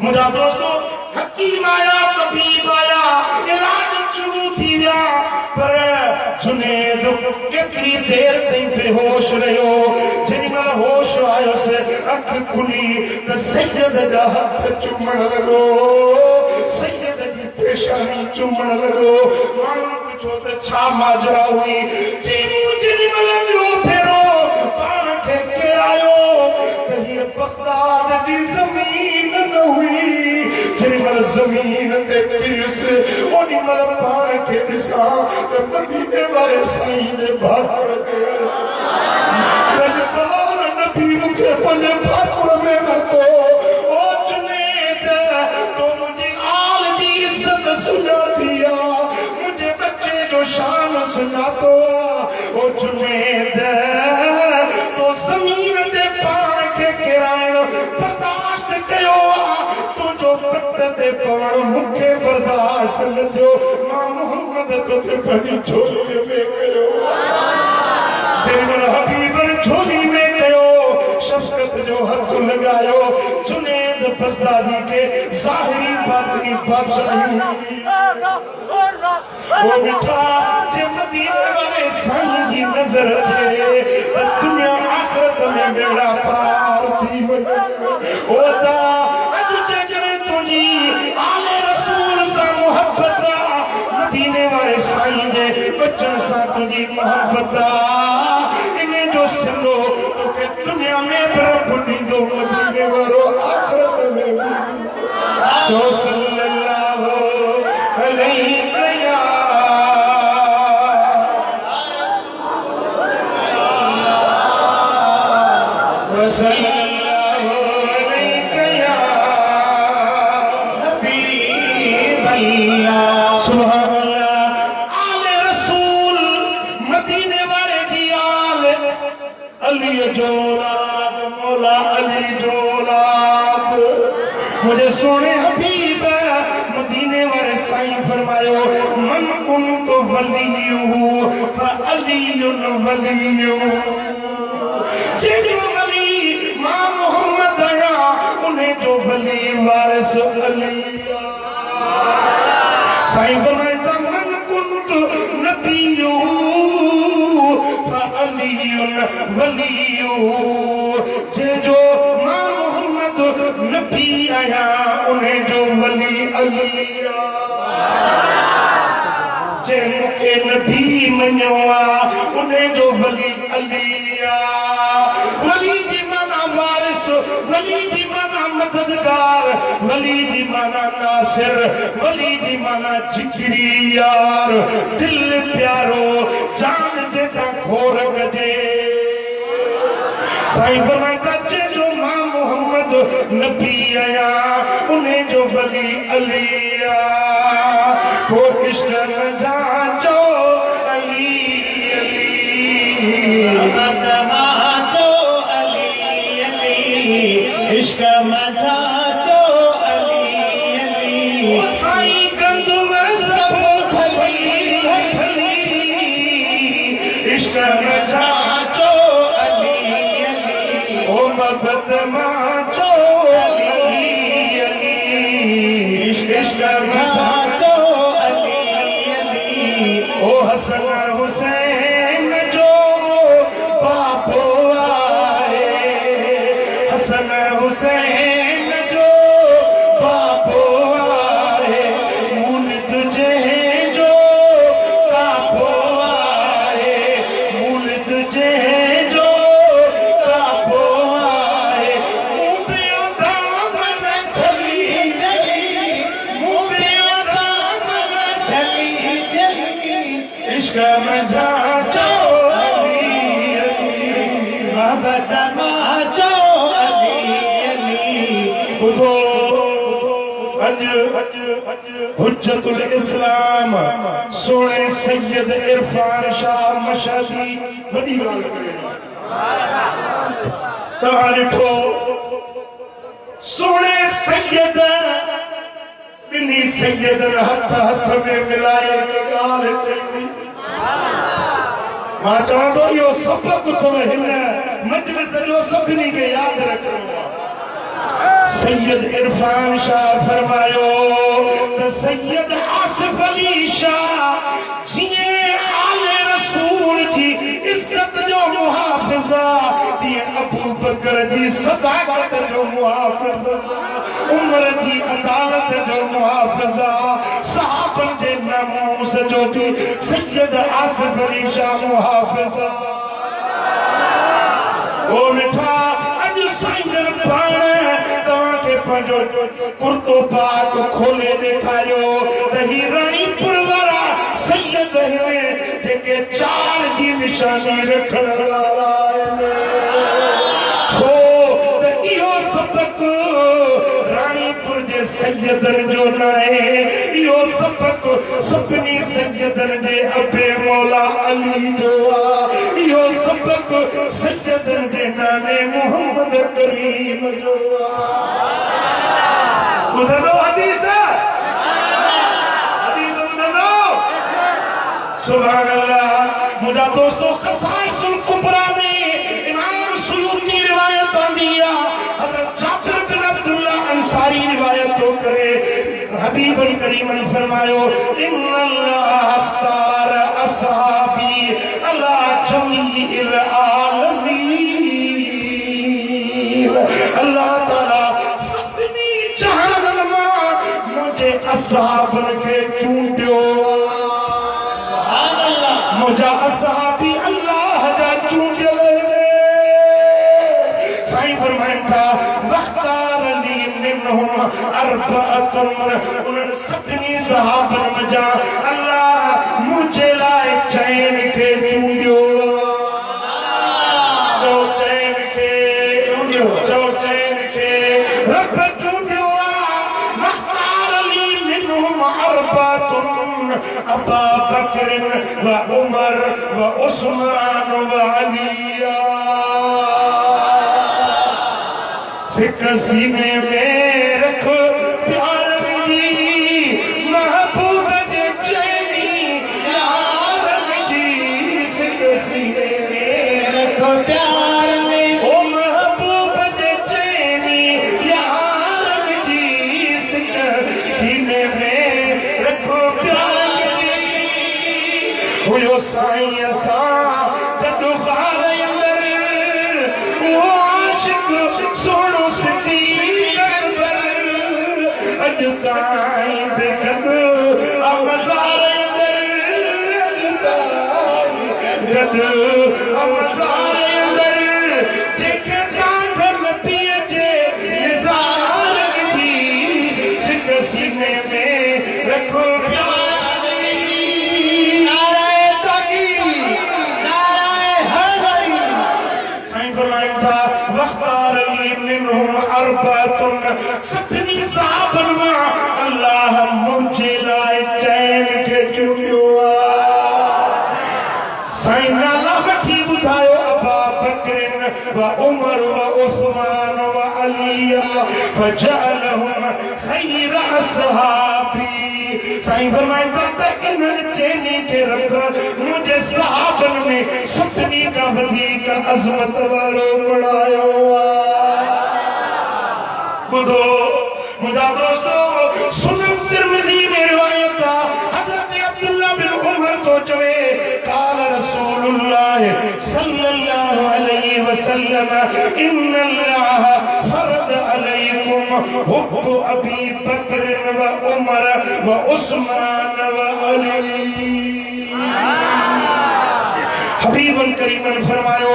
मुंहिंजा दोस्तो हकीम आया तबीब आया इलाज शुरू थी विया पर जुनेद केतिरी देर ताईं बेहोश रहियो जेॾीमहिल होश आयोसि अखि खुली त सैयद जा हथ चुमण लॻो सैयद जी पेशानी चुमण लॻो माण्हू पुछो त छा माजरा हुई चई जेॾीमहिल ॿियो भेरो पाण खे किरायो त हीअ बगदाद जी ज़मीन न हुई जेॾीमहिल ज़मीन ते किरियुसि ओॾीमहिल पाण खे ॾिसां त मदीने वारे साईं जे भाकुर ते नबी मूंखे पंहिंजे भाकुर में वरितो ओ जुनेद तो मुंहिंजी आल जी इज़त सुञाती आहे मुंहिंजे बच्चे जो शान सुञातो आहे ओ जुनेद तो ज़मीन ते पाण खे किराइण बर्दाश्त कयो आहे तुंहिंजो पुट ते पवण मुखे बर्दाश्त न थियो मां मोहम्मद तो ते पंहिंजी झोली में कयो जेमल हबीब झोली में कयो शफकत जो हथ लगायो जुनैद बगदादी के ज़ाहिरी बातिनी बादशाही वो मिठा जे मदीने वाले साईं जी नजर थे त दुनिया आखिरत में बेड़ा पार थी होता अॼु तुझी आले रसूल सा मोहब्बत मदीने वाले साईं जे बचन सा तुझी मोहब्बत इने जो सिलो तो के दुनिया में रब ॾींदो मदीने वारो आखिरत में जो सल्लल्लाहु अलैहि मुझे सोने हबीब मदीने वाले साईं फरमायो मन कुंतु वलियहु फअलियुन वलियहु जो वली मां मोहम्मद आया उन्हें जो वली वारिस अली साईं फरमाता मन कुंतु नबियहु फअलियुन वलियहु जो मां मोहम्मद नबी आया उन्हें जो वली अली जे मुखे नबी मञो उन्हें जो वली अली वली जी माना वारिस वली जी माना मददगार वली जी माना नासिर वली जी माना जिगरी यार दिल प्यारो जान जेता घोर गजे साईं फरमाता जो मां मोहम्मद नबी आया उन्हें जो वली अली को इश्क न जाचो अली अली जाचो अली अली इश्क में जाचो अली अली साईं गंद में सब खली खली इश्क में जाचो अली अली ओ मोहब्बत माचो अली अली इश्क में जाचो अली अली ओ हसन हुसैन जो बापो आए हसन हुसैन जो बापो आए मुल्द जे जो कापो आए मुल्द जे जो कापो आए मुबियो दामन चली चली मुबियो दामन चली चली इश्क में जाचो अली अली मोहब्बत माचो अली अली बुधो हुज्जतुल इस्लाम सोने सैयद इरफान शाह मशहदी बड़ी गाल करे तव्हां ॾिठो सोने सैयद बिनी सैयदन हथ हथ में मिलाए ॻाल्हि चई मां चवां थो इहो सबक़ अथव हिन मजलिस जो सभिनी खे यादि रखणो आहे सैयद इरफान शाह फरमायो त सैयद आसिफ अली शाह जीअं आले रसूल जी इज्जत जो मुहाफ़िज़ा तीअं अबू बकर जी सदाकत जो मुहाफ़िज़ा उमर जी अदालत जो मुहाफ़िज़ा सहाबन जे नामूस जो भी सैयद आसिफ अली शाह मुहाफ़िज़ा ओ मिठा अॼु साईं जन पाण तव्हांखे पंहिंजो कुर्तो पाक खोले ॾेखारियो त ही राणीपुर वारा सैयद आहिनि जेके 4 जी निशानी रखण वारा आहिनि छो त इहो सबक़ राणीपुर जे सैयदन जो न आहे इहो सबक़ सभिनी सैयदन जे अबे मौला अली जो आहे इहो सबक़ सैयदन जे नाने मोहम्मद करीम जो आहे ॿुधंदो हदीस सुभान अल्लाह। मुझा दोस्तों ख़साइसुल कुबरा में इमाम सुयूती रिवायत दिया, हज़रत जाबिर बिन अब्दुल्लाह अंसारी रिवायत तो करे, हबीबुल करीम ने फरमायो इन्नल्लाह अख्तार असहाबी अला जमीइल आलमीन। अल्लाह ताला सभी जहान में मुझे असहाबन के चूंडियो, मुझा असहाबी अल्लाह जा चूंडियो। साईं फरमाइन था वख्तार ली मिनहुम अर्बअतुन, उन सभी सहाबन में जा अल्लाह मुझे लाए चैन के चूंडियो, जो चैन के चूंडियो, जो चैन के रब चूंडियो। वख्तार ली मिनहुम अर्बअतुन अबा बकर व उमर व उस्मान व अलिया। सिक सीने में रखो प्यार जी महबूब दे चैनी यार जी, सिक सीने में रखो प्यार में ओ महबूब दे चैनी यार जी, सिक सीने में रखो प्यार जी। वो साईं सा कदो खार अंदर वो आशिक सोनो सिद्दीक अकबर अजताई बेकद अमज़ार अंदर, अजताई बेकद अमज़ार अंदर जेके तांगन पिए जे निज़ार जी, सिक सीने में रखो प्यार। वख्तार ली मिनहुम अर्बअतुन, सभी साहबन में अल्लाह मुझे लाए चैन के चूंडियो। साईं नाला वठी बुधायो अबा बकर व उमर व उस्मान व अलिया फजअलहुम खैर असहाबी। साईं फरमाता इन चैनी के रब मुझे सहाबन में सभी का वधीक अजमत वालो बनायो। बुधो मुझा दोस्तों सुनन तिरमिज़ी में रिवायत था, हज़रत अब्दुल्लाह बिन उमर तो चवे काल रसूलुल्लाह सल्लल्लाहु अलैहि वसल्लम इन्नल्लाह फरद अलैकुम हुब्बु अबी बकर व उमर व उस्मान व अली। हबीबुल करीम ने फरमायो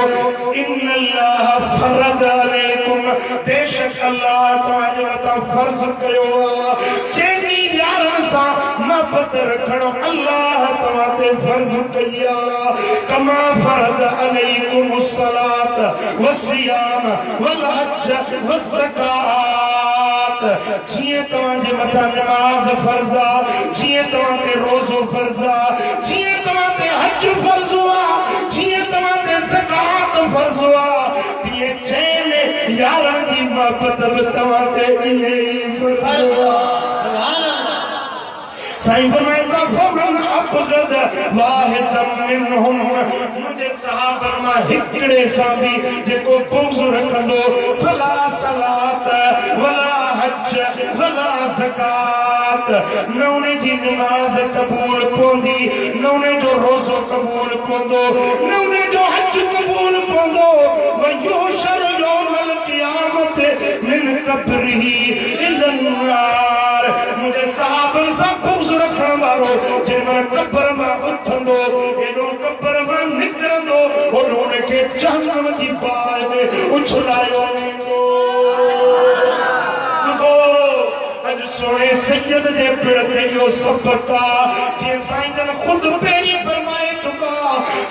इन्नल्लाह फरद अलैकुम, बेशक अल्लाह तआला फर्ज कयो चेनी यारन सा मोहब्बत रखणो अल्लाह तआला फर्ज कया। कमा फरद अलैकुम सलात व सियाम वल हज व ज़कात, जिए तवाजे मथा नमाज फर्जा, जिए तवाते रोजो फर्जा, जिए तवाते हज फर्ज हुआ, जिए तवाते ज़कात फर्ज हुआ, दिए चैन यारां दी मोहब्बत तवाते इन्हें फर्ज हुआ। साईं फरमाता फमन अबगद वाहिदम मिनहुम, मुझे सहाबा मां हिकड़े सा भी जेको बुग़्ज़ रखंदो फला सलात वला हज वला ज़कात, न उन्हें जी नमाज कबूल पोंदी, न उन्हें जो रोज़ो कबूल पोंदो, न उन्हें जो हज कबूल पोंदो। व युशर यौमल क़ियामत मिन कब्रिही इलन नार, मुझे सहाबन सा बुग़्ज़ रखण वारो जिन कब्र में उथंदो एनो कब्र में निकरंदो उन्होंने के जहन्नम की बाह में उछलायो वेंदो। अज सोने सैयद जे पिड़ते यो सबका जे साईं जन खुद पेरी फरमाए चुका,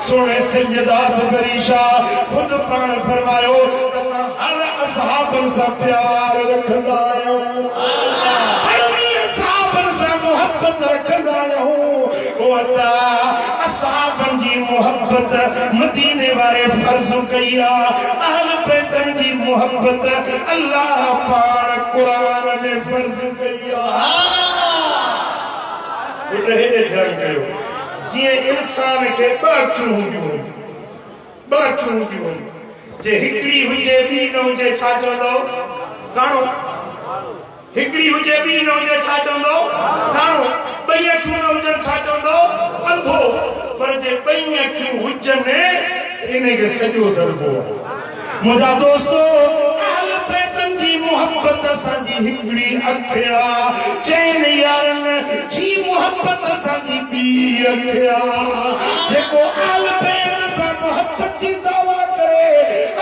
सोने सैयदा ज़फ़री शाह खुद पान फरमायो असां हर असहाबन सा प्यार रखंदा आहियूं, हर असहाबन सा मोहब्बत रखंदा आहियूं। ओ अल्लाह असहाबन जी मोहब्बत मदीने वाले फर्ज कया, अहल बैतन जी मोहब्बत अल्लाह पाक कुरान में फर्ज कया। उठे ध्यान कयो ये इंसान के बाचू जे हिकड़ी हुजे भी न हुजे छा चवंदो काणो हिकड़ी हुजे भी न हुजे छा चवंदो काणो ॿई अखियूं न हुजनि छा चवंदो अंधो पर जे ॿई अखियूं हुजनि इनखे सॼो ज़रबो मुंहिंजा दोस्तो अहल बैतन जी मोहब्बत असांजी हिकड़ी अखिया चइनि यारनि जी मोहब्बत असांजी ॿी अखिया जेको अहल बैत सां मोहब्बत जी दावा करे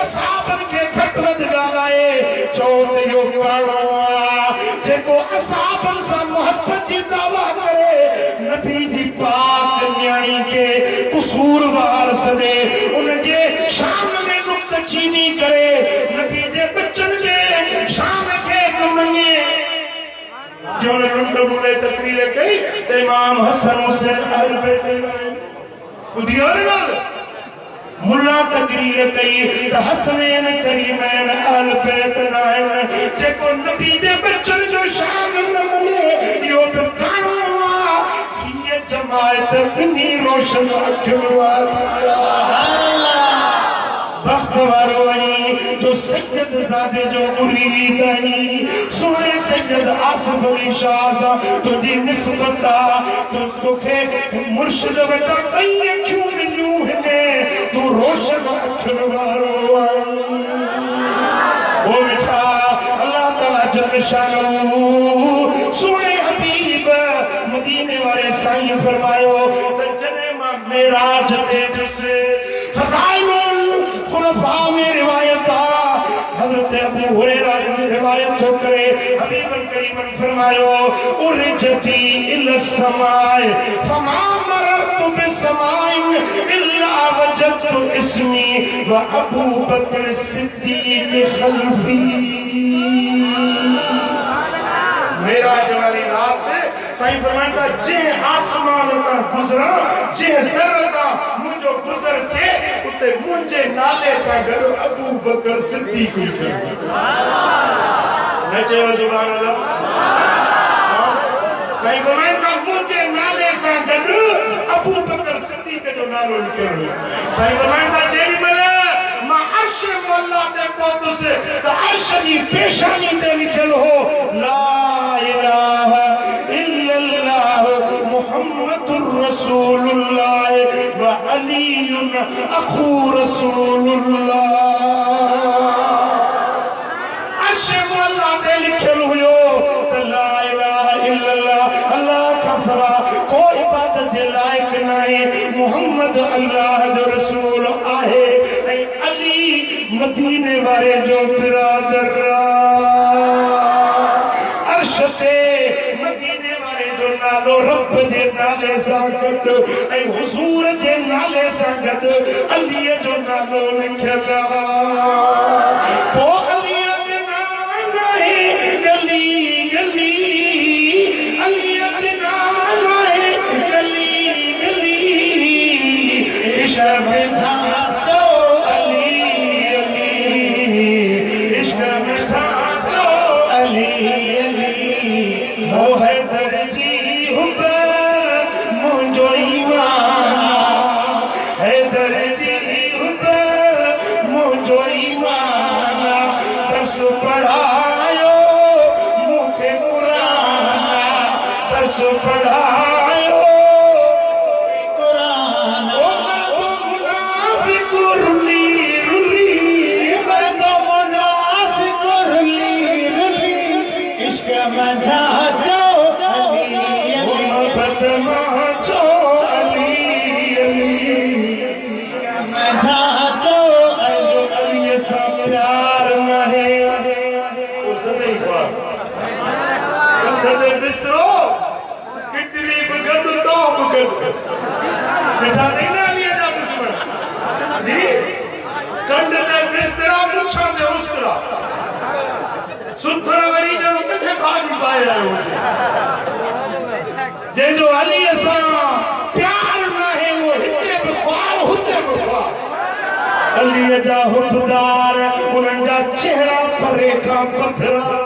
असाबनि खे घटि वधि ॻाल्हाए चओ त इहो काणो आहे जेको असाबनि सां मोहब्बत जी दावा करे नबी जी पाक न्याणी खे कसूरवार सॾे उनजे शान में नुक्तचीनी करे नबी जे बच्चनि जे शान खे न मञे जो ने लुंड मुले तकरीर कई त इमाम हसन हुसैन अहल बैत ॿुधियो न ॻाल्हि मुल्ला तकरीर कई त हसनैन करीमैन अहल बैत न आहिनि जेको नबी जे बच्चनि जो शान न मञे इहो बि काणो आहे हीअ जमायत ॿिन्ही रोशन अखियुनि वारी वक्त वारो आई जो सैयद ज़ादे जो मुरीद आई सुने सैयद आसिफ अली शाह सा तुझी निस्बत तो तोखे मुर्शिद वटा ॿई अखियूं मिलियूं हिने तू रोशन अखियुनि वारो आई ओ मिठा अल्लाह ताला जल शानहू सुने हबीब मदीने वारे साईं फरमायो त जने मां मेराज ते ॾिसे फज़ाइलुल खुलफा में रिवायत हजरत अबू हुरैरा की रिवायत हो करे हबीबन करीमन फरमायो उरजती इल समाए फमा मररतु बिसमाइन इल्ला वजदतु इस्मी व अबू बकर सिद्दीक खल्फी मेरा जवानी रात साईं फरमाइंदा जे आसमान का गुजरा जे दर का मुझो गुजर थे उते मुझे नाले सा घर अबू बकर सिद्दीक थे न चयो सुभान अल्लाह साईं फरमाइंदा मुझे नाले सा घर अबू बकर सिद्दीक जो नालो निकलो साईं फरमाइंदा जेरी मले मां अर्श मौला ते पहुंच से त अर्श जी पेशानी ते लिखल हो ला इलाहा इल्लल्लाह मुहम्मदुर रसूलुल्लाह व अलीयुन अखू रसूलुल्लाह अर्श मौला ते लिखल हुयो त ला इलाहा इल्लल्लाह अल्लाह का सिवा कोई इबादत जे लायक नहीं मुहम्मद अल्लाह जो रसूल आहे ऐ अली मदीने वारे जो बिरादर अर्श ते मदीने वारे जो नालो रब जे नाले सां गॾु ऐं हुज़ूर जे नाले सां गॾु अली जो नालो लिखियल पोइ अली बिना नहीं गली गली अली बिना नहीं गली गली इश्क में था तो अली अली इश्क में था तो अली अली ओ हैदर जी हुब मुझो ईमान हैदर जी हुब मुझो ईमान दर्स पढ़ायो मुखे कुरान दर्स पढ़ायो कुरान ओ मुनाफिक रुली रुली मर्दो मुनाफिक रुली रुली इश्क में था जो अली अली मोहब्बत में जो अली अली में था जो अली सा प्यार नहीं उस नहीं हुआ कंधे बिस्तरो कितनी बगद तो बगद बेटा नहीं ना लिया जा दुश्मन जी कंधे बिस्तरा मुछा दे उस्तरा सुथरा वरी जो कथे भाग पाए आयो जे जो अली सा प्यार ना है वो हिते बख्वार हुते बख्वार अली जा हुबदार उनन जा चेहरा परे का पथरा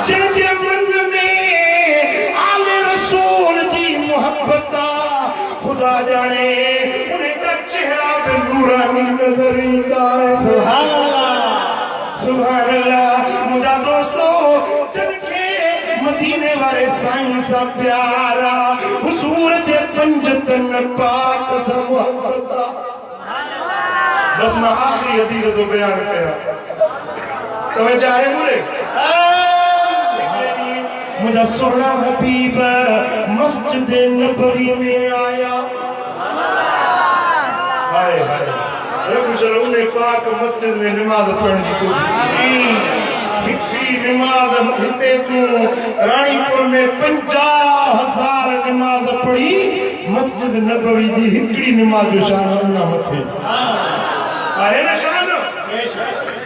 जे मन में आले रसूल जी मोहब्बत नजर ईंदा सुभान अल्लाह सुभान अल्लाह। मुझा दोस्तों चलके मदीने वाले साईं सा प्यारा हुजूर दे पंजतन पाक सा मोहब्बत। बस मैं आखिरी हदीस तो बयान करा तवज्जो है मुझे। मुझा सोना हबीब मस्जिद नबवी में आया। हाय हाय उन्हें पाक मस्जिद में नमाज पढ़ने की नमाज हिते तू रानीपुर में 50,000 नमाज पढ़ी मस्जिद नबवी दी हिकड़ी नमाज जो शान अञा मथे आहे न शान।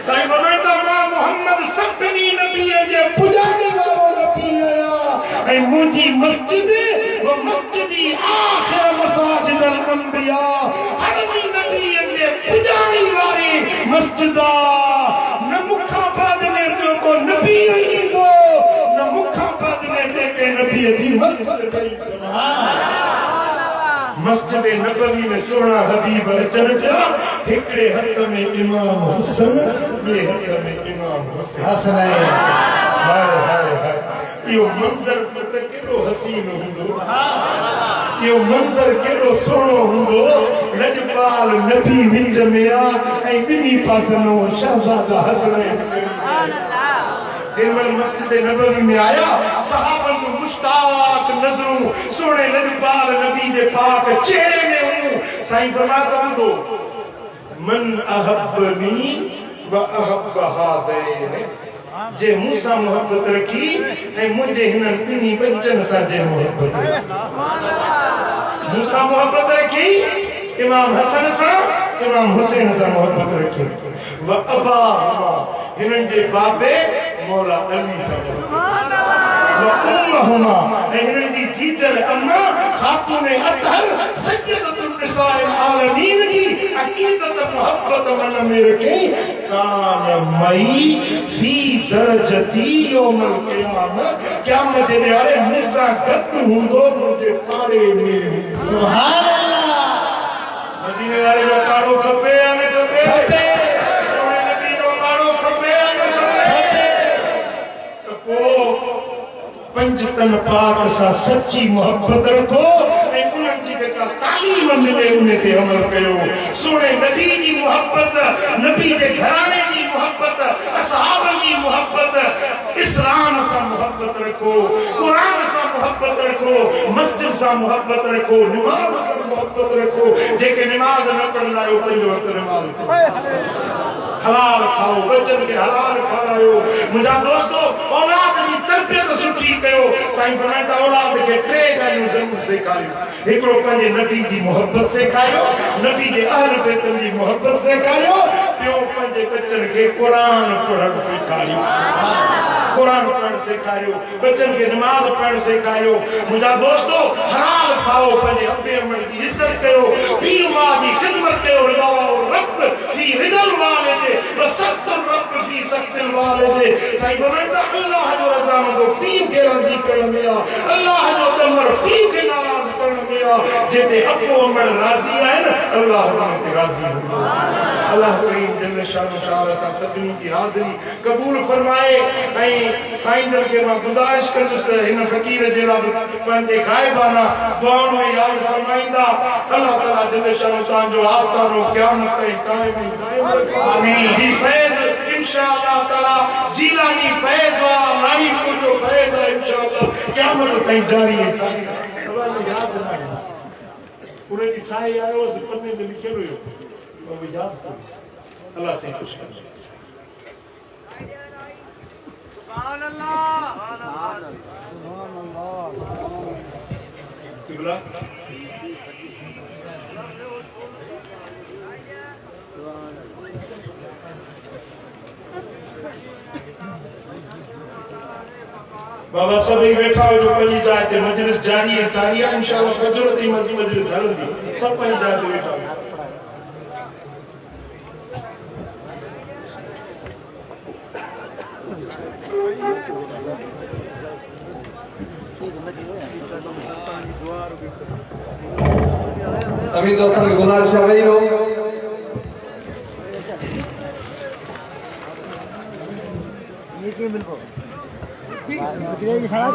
साईं फरमाईंदा मां मोहम्मद सभिनी नबी जे पुजारी वारो नबी आया ऐं मुंहिंजी मस्जिद व मस्जिदी आखिर मसाजिद अल अंबिया हर नबी जे पुजारी वारी मस्जिद न मुखाबाद में जो को नबी ईंदो न मुखाबाद में जेके नबी जी मस्जिद ठही। मस्जिद नबवी में सोना हबीब अचन पिया हिकड़े हथ में इमाम हसन ॿिए हथ में इमाम हुसैन। हसन हाय हाय हाय यो मंजर केॾो हसीन हूंदो यो मंजर केॾो सुहिणो हूंदो। लजपाल नबी विच में आ ऐं ॿिन्ही पासनो शहज़ादा हसनैन। केवल मस्जिद नबवी में आया सहाबन को मुश्ताक नजरूं सोने लजपाल नबी दे पाक चेहरे में हुयूं। साईं फरमाता ॿुधो मन अहब्बनी व अहब्ब हादैन जे मूसा मोहब्बत रखी ऐं मुंहिंजे हिननि ॿिन्ही बच्चन सां जे मोहब्बत मूसा मोहब्बत रखी इमाम हसन सां इमाम हुसैन सां मोहब्बत रखी व अबा हिननि जे बाबे मौला अली सां वहुमा ऐं हिननि जी जीजल अम्मा खातून अतहर सय्यदतुन निसाए आलमीन जी अकीदत मोहब्बत मन में रखी कान मई फी दरजती यौमल क़यामत क़यामत जे ॾियारे मूंसां गॾु हूंदो मुंहिंजे पाड़े में। सुभान अल्लाह मदीने वारे जो पाड़ो खपे या न खपे सोने नबी जो पाड़ो खपे या न खपे तो पोइ पंजतन पाक सां सच्ची मोहब्बत रखो ऐं उन्हनि जी जेका तालीम मिले उन ते अमल कयो। सोने नबी जी मोहब्बत नबी जे घराने जी मोहब्बत असहाब जी मोहब्बत इस्लाम सां मोहब्बत रखो कुरान सां मोहब्बत रखो मस्जिद सां मोहब्बत रखो नमाज सां मोहब्बत रखो। जेके नमाज न पढ़ंदा आहियो पंहिंजो वक़्तु नमाज हलाल खाओ बच्चन के हलाल खारायो। मुंहिंजा दोस्तो औलाद जी तरबियत सुठी कयो। साईं फरमाईंदा औलाद खे 3 ॻाल्हियूं ज़रूर सेखारियो। हिकिड़ो पंहिंजे नबी जी मोहब्बत सेखारियो नबी जे अहल बैतन जी मोहब्बत सेखारियो ॿियो पंहिंजे बच्चन खे क़ुरान पढ़णु सेखारियो कुरान पढ़णु सेखारियो बच्चन खे नमाज पढ़णु सेखारियो। मुंहिंजा दोस्तो हलाल खाओ पंहिंजे अबे अमड़ जी इज़त कयो पीउ माउ जी ख़िदमत कयो रिदा रब फी रिदल वालिदे व सख्तुर रब फी सख्तिल वालिदे। साईं फरमाईंदा अल्लाह जो रज़ामंदो पीउ खे राज़ी करण में आहे अल्लाह जो अमर पीउ खे नाराज़ करण में आहे। जिते अबो अमड़ राज़ी आहिनि अल्लाह उन ते राज़ी हूंदो। अल्लाह करीम जल शानो शार सां सभिनी जी हाज़िरी क़बूल फरमाए ऐं साईं जन खे मां गुज़ारिश कंदुसि त हिन फ़क़ीर जे लाइ पंहिंजे ग़ाइबाना दुआउनि में यादि फरमाईंदा। अल्लाह ताला जल शानो तव्हांजो आस्थानो क़यामत ताईं क़ाइम ऐं दाइम रखे। आमीन। ही फैज़ इंशाअल्लाह ताला जीलानी फैज़ आहे रानीपुर जो फैज़ आहे इंशाअल्लाह क़यामत ताईं जारी आहे। साईं तव्हांजो यादि न आहे पूरे ॾींहुं ठाहे आयो पन्ने में लिखियलु हुयो याद करो। अल्लाह से खुश कर सुभान अल्लाह सुभान अल्लाह किबला बाबा सभी बैठा हो जो पंहिंजी जाइ ते मजलिस जारी है सारी है इंशाअल्लाह फजर ती मजलिस हलंदी सब पंहिंजी जाइ ते बैठा हो। सभी दोस्तों की गुजारिश है भाई लोग ये क्या बिल्कुल खड़ा